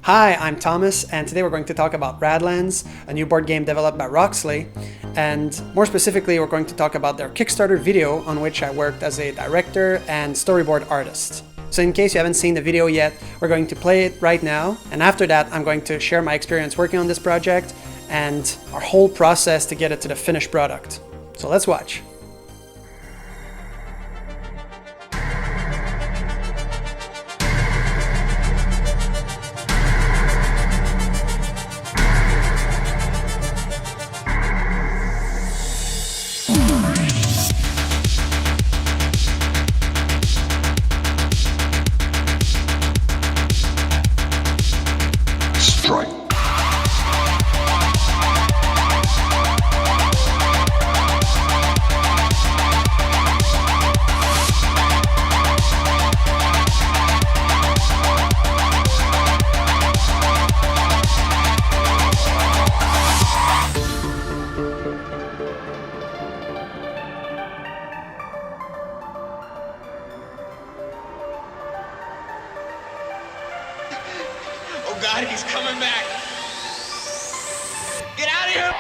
Hi, I'm Thomas, and today we're going to talk about Radlands, a new board game developed by Roxley, and more specifically we're going to talk about their Kickstarter video on which I worked as a director and storyboard artist. So in case you haven't seen the video yet, we're going to play it right now, and after that I'm going to share my experience working on this project and our whole process to get it to the finished product. So let's watch. Oh God, he's coming back. Get out of here.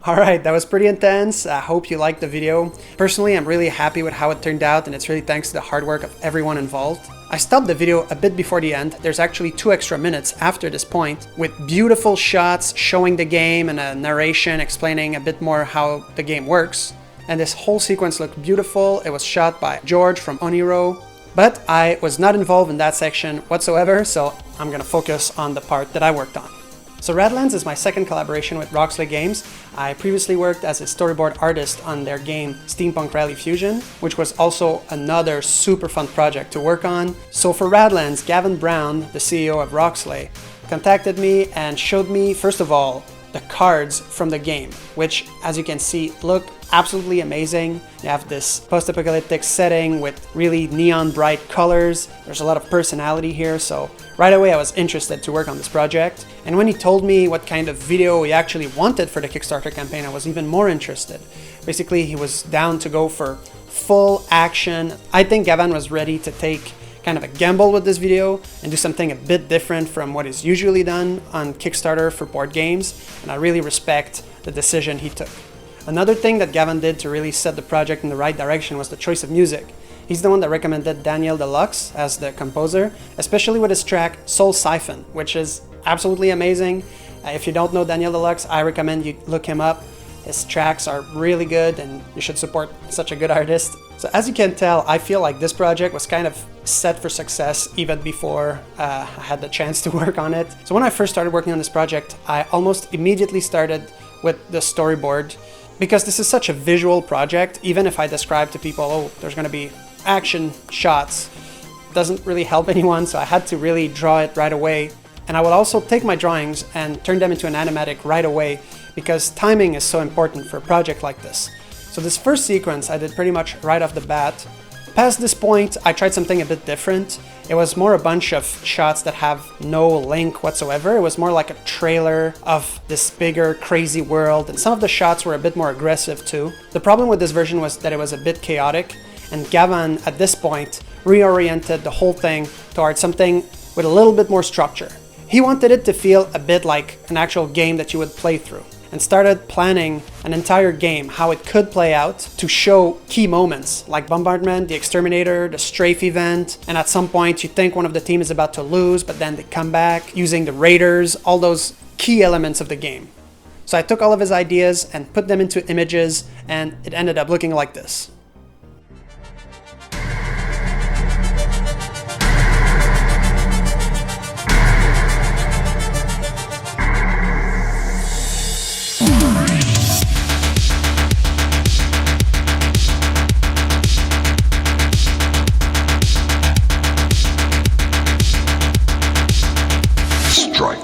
Alright, that was pretty intense. I hope you liked the video. Personally, I'm really happy with how it turned out, and it's really thanks to the hard work of everyone involved. I stopped the video a bit before the end. There's actually 2 extra minutes after this point, with beautiful shots showing the game and a narration explaining a bit more how the game works. And this whole sequence looked beautiful. It was shot by George from Oniro. But I was not involved in that section whatsoever, so I'm gonna focus on the part that I worked on. So Radlands is my second collaboration with Roxley Games. I previously worked as a storyboard artist on their game Steampunk Rally Fusion, which was also another super fun project to work on. So for Radlands, Gavan Brown, the CEO of Roxley, contacted me and showed me, first of all, the cards from the game, which, as you can see, look absolutely amazing. You have this post-apocalyptic setting with really neon bright colors. There's a lot of personality here, so right away I was interested to work on this project. And when he told me what kind of video he actually wanted for the Kickstarter campaign, I was even more interested. Basically, he was down to go for full action. I think Gavan was ready to take kind of a gamble with this video and do something a bit different from what is usually done on Kickstarter for board games, and I really respect the decision he took. Another thing that Gavan did to really set the project in the right direction was the choice of music. He's the one that recommended Deluxe as the composer, especially with his track Soul Siphon, which is absolutely amazing. If you don't know Deluxe, I recommend you look him up. His tracks are really good and you should support such a good artist. So as you can tell, I feel like this project was kind of set for success even before I had the chance to work on it. So when I first started working on this project, I almost immediately started with the storyboard, because this is such a visual project. Even if I describe to people, oh, there's going to be action shots, it doesn't really help anyone, so I had to really draw it right away. And I would also take my drawings and turn them into an animatic right away, because timing is so important for a project like this. So this first sequence I did pretty much right off the bat. Past this point, I tried something a bit different. It was more a bunch of shots that have no link whatsoever. It was more like a trailer of this bigger, crazy world, and some of the shots were a bit more aggressive too. The problem with this version was that it was a bit chaotic, and Gavan, at this point, reoriented the whole thing towards something with a little bit more structure. He wanted it to feel a bit like an actual game that you would play through, and started planning an entire game, how it could play out, to show key moments like Bombardment, the Exterminator, the Strafe event, and at some point you think one of the team is about to lose, but then they come back using the Raiders, all those key elements of the game. So I took all of his ideas and put them into images, and it ended up looking like this. strike.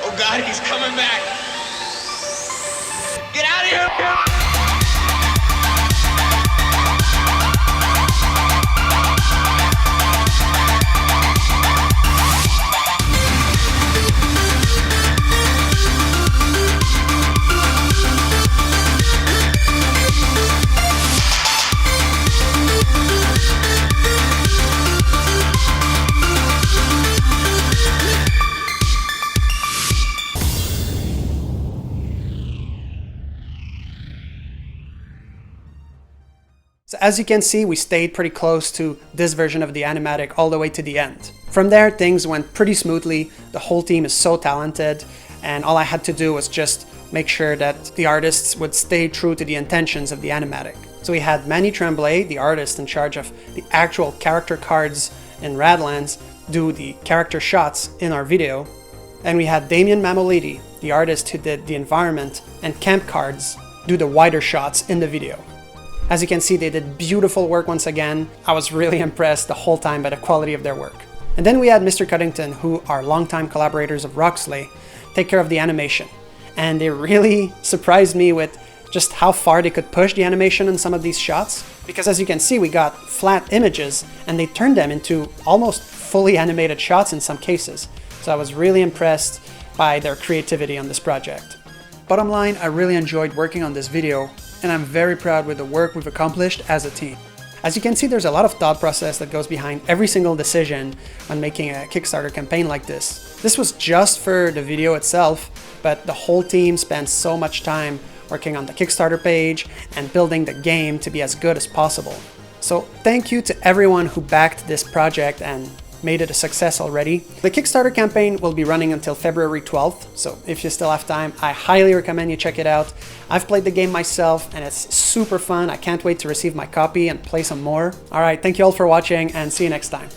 Oh God, he's coming back. Get out of here. So as you can see, we stayed pretty close to this version of the animatic all the way to the end. From there, things went pretty smoothly. The whole team is so talented, and all I had to do was just make sure that the artists would stay true to the intentions of the animatic. So we had Manny Trembley, the artist in charge of the actual character cards in Radlands, do the character shots in our video. And we had Damien Mammoliti, the artist who did the environment and camp cards, do the wider shots in the video. As you can see, they did beautiful work once again. I was really impressed the whole time by the quality of their work. And then we had Mr.Cuddington, who are longtime collaborators of Roxley, take care of the animation. And they really surprised me with just how far they could push the animation in some of these shots. Because as you can see, we got flat images and they turned them into almost fully animated shots in some cases. So I was really impressed by their creativity on this project. Bottom line, I really enjoyed working on this video, and I'm very proud with the work we've accomplished as a team. As you can see, there's a lot of thought process that goes behind every single decision when making a Kickstarter campaign like this. This was just for the video itself, but the whole team spent so much time working on the Kickstarter page and building the game to be as good as possible. So thank you to everyone who backed this project and made it a success already. The Kickstarter campaign will be running until February 12th, so if you still have time, I highly recommend you check it out. I've played the game myself and it's super fun. I can't wait to receive my copy and play some more. Alright, thank you all for watching and see you next time.